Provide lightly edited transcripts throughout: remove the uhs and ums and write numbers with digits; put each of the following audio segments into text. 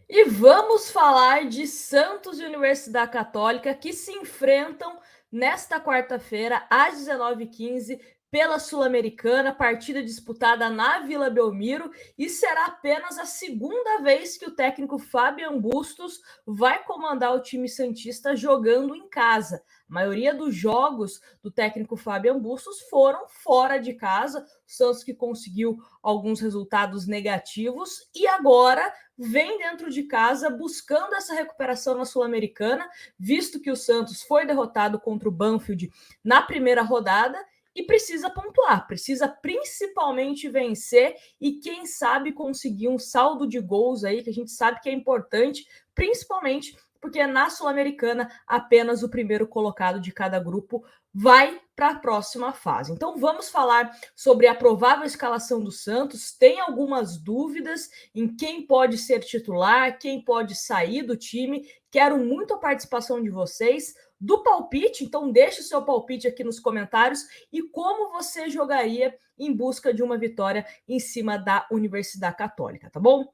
E vamos falar de Santos e Universidade Católica que se enfrentam nesta quarta-feira, às 19h15, pela Sul-Americana, partida disputada na Vila Belmiro, e será apenas a segunda vez que o técnico Fabian Bustos vai comandar o time santista jogando em casa. A maioria dos jogos do técnico Fabian Bustos foram fora de casa, o Santos que conseguiu alguns resultados negativos, e agora vem dentro de casa buscando essa recuperação na Sul-Americana, visto que o Santos foi derrotado contra o Banfield na primeira rodada e precisa pontuar, precisa principalmente vencer e quem sabe conseguir um saldo de gols aí, que a gente sabe que é importante, principalmente porque na Sul-Americana apenas o primeiro colocado de cada grupo vai para a próxima fase. Então vamos falar sobre a provável escalação do Santos. Tem algumas dúvidas em quem pode ser titular, quem pode sair do time. Quero muito a participação de vocês, do palpite, então deixe o seu palpite aqui nos comentários e como você jogaria em busca de uma vitória em cima da Universidade Católica, tá bom?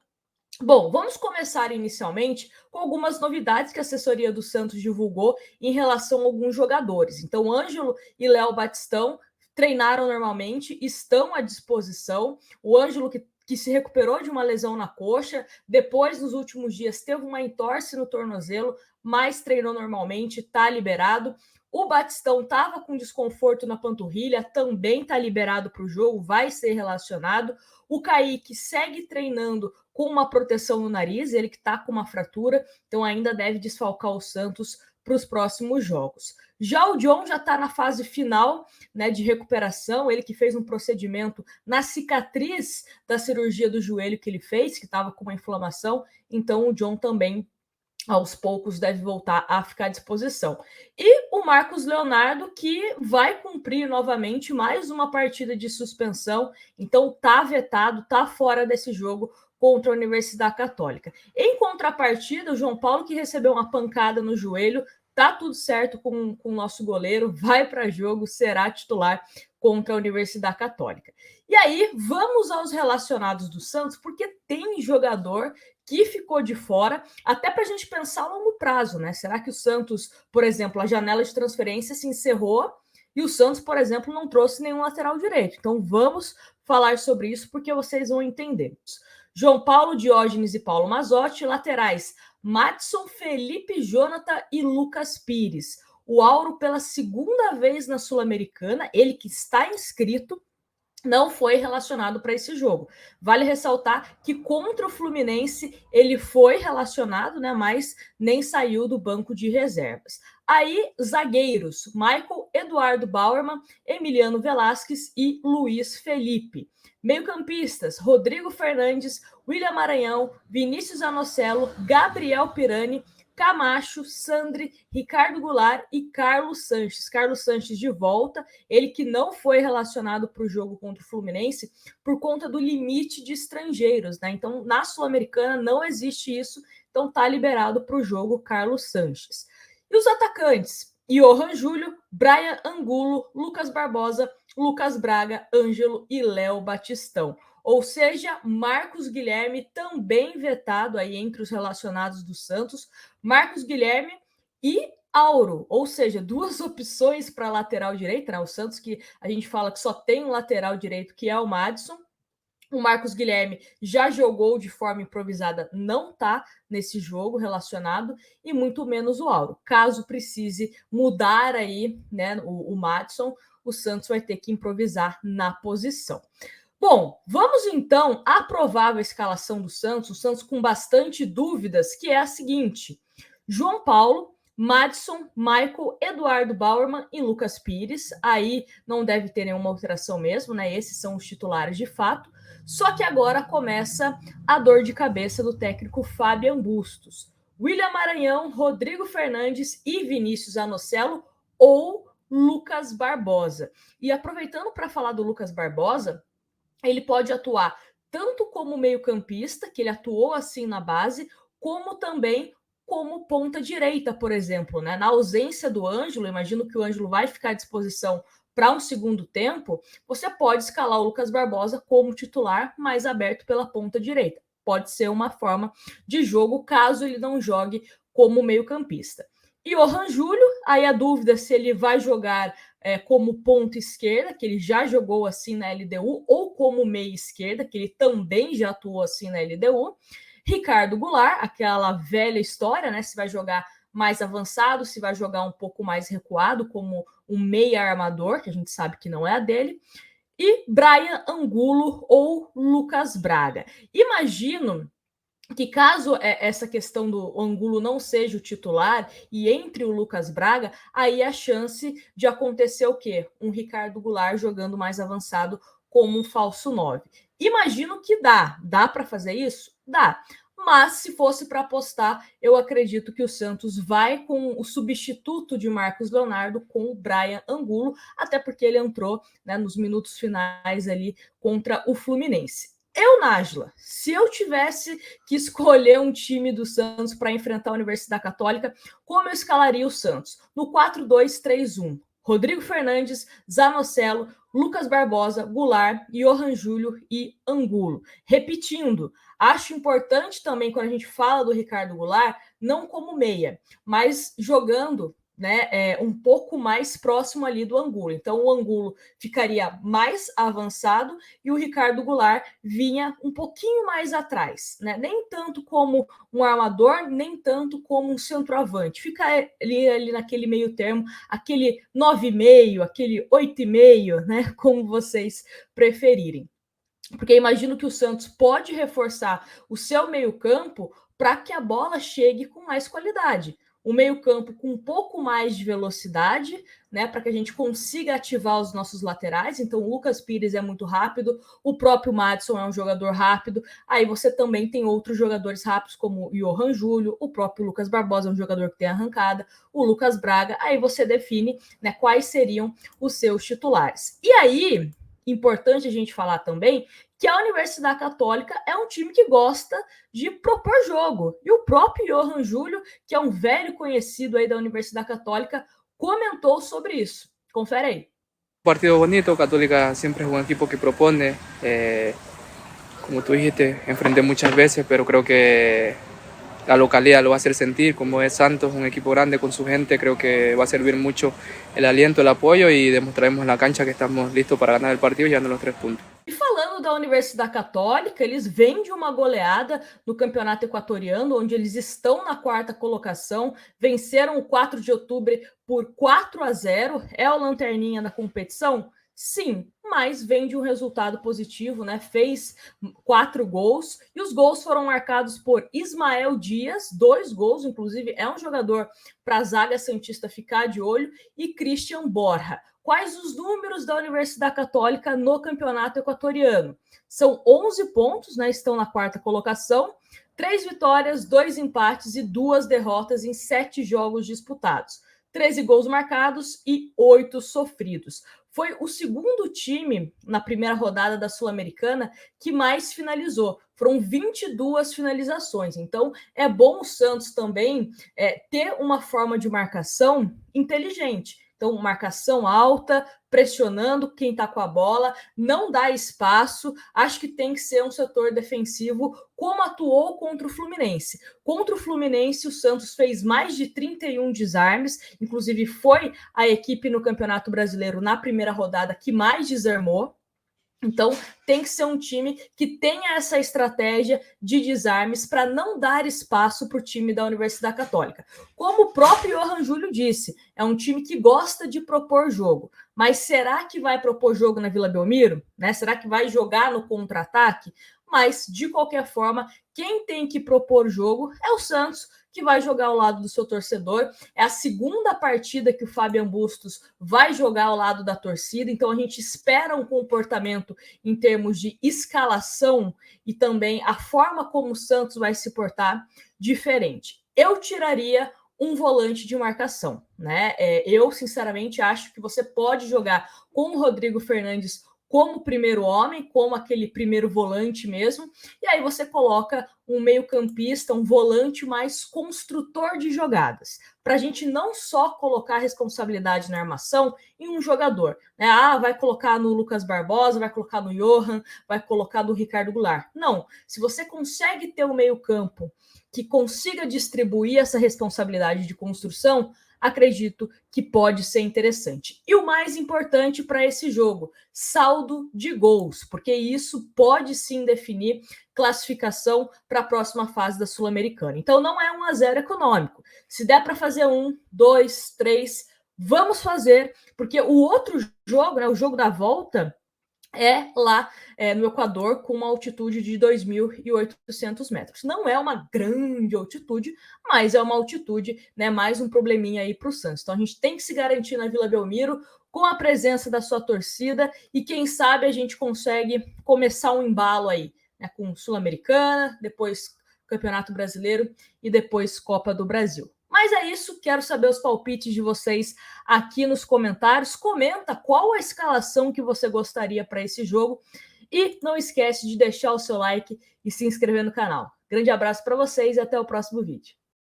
Bom, vamos começar inicialmente com algumas novidades que a assessoria do Santos divulgou em relação a alguns jogadores. Então, Ângelo e Léo Batistão treinaram normalmente, estão à disposição. O Ângelo, que se recuperou de uma lesão na coxa, depois, nos últimos dias, teve uma entorse no tornozelo, mas treinou normalmente, está liberado. O Batistão estava com desconforto na panturrilha, também está liberado para o jogo, vai ser relacionado. O Kaique segue treinando com uma proteção no nariz, ele que está com uma fratura, então ainda deve desfalcar o Santos para os próximos jogos. Já o John já está na fase final, né, de recuperação, ele que fez um procedimento na cicatriz da cirurgia do joelho que ele fez, que estava com uma inflamação, então o John também aos poucos deve voltar a ficar à disposição. E o Marcos Leonardo, que vai cumprir novamente mais uma partida de suspensão, então tá vetado, tá fora desse jogo contra a Universidade Católica. Em contrapartida, o João Paulo, que recebeu uma pancada no joelho, tá tudo certo com o nosso goleiro, vai para jogo, será titular contra a Universidade Católica. E aí, vamos aos relacionados do Santos, porque tem jogador que ficou de fora, até para a gente pensar a longo prazo, né? Será que o Santos, por exemplo, a janela de transferência se encerrou e o Santos, por exemplo, não trouxe nenhum lateral direito? Então vamos falar sobre isso porque vocês vão entender. João Paulo, Diógenes e Paulo Mazzotti, laterais Madison, Felipe Jonathan e Lucas Pires. O Auro, pela segunda vez na Sul-Americana, ele que está inscrito, não foi relacionado para esse jogo. Vale ressaltar que contra o Fluminense ele foi relacionado, né, mas nem saiu do banco de reservas. Aí, zagueiros, Michael Eduardo Bauerman, Emiliano Velasquez e Luiz Felipe. Meio-campistas, Rodrigo Fernandes, William Maranhão, Vinícius Anocelo, Gabriel Pirani, Camacho, Sandri, Ricardo Goulart e Carlos Sanches. Carlos Sanches de volta, ele que não foi relacionado para o jogo contra o Fluminense por conta do limite de estrangeiros, né? Então, na Sul-Americana não existe isso, então tá liberado para o jogo Carlos Sanches. E os atacantes? Johan Júlio, Brian Angulo, Lucas Barbosa, Lucas Braga, Ângelo e Léo Batistão. Ou seja, Marcos Guilherme também vetado aí entre os relacionados do Santos. Marcos Guilherme e Auro, ou seja, duas opções para lateral direita, né? O Santos que a gente fala que só tem um lateral direito, que é o Madison. O Marcos Guilherme já jogou de forma improvisada, não está nesse jogo relacionado, e muito menos o Auro. Caso precise mudar aí, né, o Madison, o Santos vai ter que improvisar na posição. Bom, vamos então à provável escalação do Santos, o Santos com bastante dúvidas, que é a seguinte: João Paulo, Madison, Michael, Eduardo Bauerman e Lucas Pires. Aí não deve ter nenhuma alteração mesmo, né? Esses são os titulares de fato. Só que agora começa a dor de cabeça do técnico Fabian Bustos. William Maranhão, Rodrigo Fernandes e Vinícius Anocelo ou Lucas Barbosa. E aproveitando para falar do Lucas Barbosa, ele pode atuar tanto como meio-campista, que ele atuou assim na base, como também como ponta direita, por exemplo, né? Na ausência do Ângelo, imagino que o Ângelo vai ficar à disposição para um segundo tempo, você pode escalar o Lucas Barbosa como titular, mais aberto pela ponta direita. pode ser uma forma de jogo, caso ele não jogue como meio-campista. E o Johan Júlio, aí a dúvida se ele vai jogar como ponta esquerda, que ele já jogou assim na LDU, ou como meia esquerda, que ele também já atuou assim na LDU. Ricardo Goulart, aquela velha história, né? Se vai jogar mais avançado, se vai jogar um pouco mais recuado, como um meia armador, que a gente sabe que não é a dele. E Bryan Angulo ou Lucas Braga. Imagino que caso essa questão do Angulo não seja o titular e entre o Lucas Braga, aí a chance de acontecer o quê? Um Ricardo Goulart jogando mais avançado como um falso 9. Imagino que dá para fazer isso? Dá. Mas se fosse para apostar, eu acredito que o Santos vai com o substituto de Marcos Leonardo, com o Bryan Angulo, até porque ele entrou, né, nos minutos finais ali contra o Fluminense. Nájila, se eu tivesse que escolher um time do Santos para enfrentar a Universidade Católica, como eu escalaria o Santos? No 4-2-3-1. Rodrigo Fernandes, Zanocelo, Lucas Barbosa, Goulart, Johan Júlio e Angulo. Repetindo, acho importante também quando a gente fala do Ricardo Goulart, não como meia, mas jogando, né, um pouco mais próximo ali do Angulo. Então o Angulo ficaria mais avançado e o Ricardo Goulart vinha um pouquinho mais atrás, né? Nem tanto como um armador, nem tanto como um centroavante. Fica ali naquele meio termo, aquele 9,5, aquele 8,5, né? Como vocês preferirem. Porque imagino que o Santos pode reforçar o seu meio-campo para que a bola chegue com mais qualidade. O meio-campo com um pouco mais de velocidade, né? Para que a gente consiga ativar os nossos laterais. Então, o Lucas Pires é muito rápido, o próprio Madison é um jogador rápido. Aí você também tem outros jogadores rápidos, como o Johan Júlio, o próprio Lucas Barbosa é um jogador que tem arrancada, o Lucas Braga. Aí você define, né, quais seriam os seus titulares. E aí, importante a gente falar também que a Universidade Católica é um time que gosta de propor jogo. E o próprio Johan Júlio, que é um velho conhecido aí da Universidade Católica, comentou sobre isso. Confere aí. Partido bonito, Católica siempre es un equipo que propone, como tú dijiste, enfrenté muchas veces, pero creo que la localidad lo va a hacer sentir, como es Santos, un equipo grande con su gente, creo que va a servir mucho el aliento, el apoyo y demostraremos en la cancha que estamos listos para ganar el partido y llevando los 3 puntos. E falando da Universidade Católica, eles vêm de uma goleada no Campeonato Equatoriano, onde eles estão na 4ª colocação, venceram o 4 de outubro por 4-0, é o lanterninha da competição? Sim, mas vem de um resultado positivo, né? Fez 4 gols e os gols foram marcados por Ismael Dias, 2 gols, inclusive é um jogador para a zaga santista ficar de olho, e Christian Borja. Quais os números da Universidade Católica no Campeonato Equatoriano? São 11 pontos, né? Estão na 4ª colocação, 3 vitórias, 2 empates e 2 derrotas em 7 jogos disputados. 13 gols marcados e 8 sofridos. Foi o segundo time na primeira rodada da Sul-Americana que mais finalizou. Foram 22 finalizações. Então, é bom o Santos também ter uma forma de marcação inteligente. Então, marcação alta, pressionando quem está com a bola, não dá espaço. Acho que tem que ser um setor defensivo como atuou contra o Fluminense. Contra o Fluminense, o Santos fez mais de 31 desarmes, inclusive foi a equipe no Campeonato Brasileiro na primeira rodada que mais desarmou. Então, tem que ser um time que tenha essa estratégia de desarmes para não dar espaço para o time da Universidade Católica. Como o próprio Johan Júlio disse, é um time que gosta de propor jogo. Mas será que vai propor jogo na Vila Belmiro? Né? Será que vai jogar no contra-ataque? Mas, de qualquer forma, quem tem que propor jogo é o Santos, que vai jogar ao lado do seu torcedor. É a segunda partida que o Fabian Bustos vai jogar ao lado da torcida, então a gente espera um comportamento em termos de escalação e também a forma como o Santos vai se portar diferente. Eu tiraria um volante de marcação, né? Eu, sinceramente, acho que você pode jogar com o Rodrigo Fernandes como primeiro homem, como aquele primeiro volante mesmo, e aí você coloca um meio-campista, um volante mais construtor de jogadas, para a gente não só colocar a responsabilidade na armação em um jogador, né? Ah, vai colocar no Lucas Barbosa, vai colocar no Johan, vai colocar no Ricardo Goulart. Não, se você consegue ter um meio-campo que consiga distribuir essa responsabilidade de construção, acredito que pode ser interessante. E o mais importante para esse jogo, saldo de gols, porque isso pode sim definir classificação para a próxima fase da Sul-Americana. Então não é 1-0 econômico. Se der para fazer 1, 2, 3, vamos fazer, porque o outro jogo, né, o jogo da volta, é lá no Equador, com uma altitude de 2.800 metros. Não é uma grande altitude, mas é uma altitude, né, mais um probleminha aí para o Santos. Então a gente tem que se garantir na Vila Belmiro com a presença da sua torcida e quem sabe a gente consegue começar um embalo aí, né, com Sul-Americana, depois Campeonato Brasileiro e depois Copa do Brasil. Mas é isso, quero saber os palpites de vocês aqui nos comentários. Comenta qual a escalação que você gostaria para esse jogo. E não esquece de deixar o seu like e se inscrever no canal. Grande abraço para vocês e até o próximo vídeo.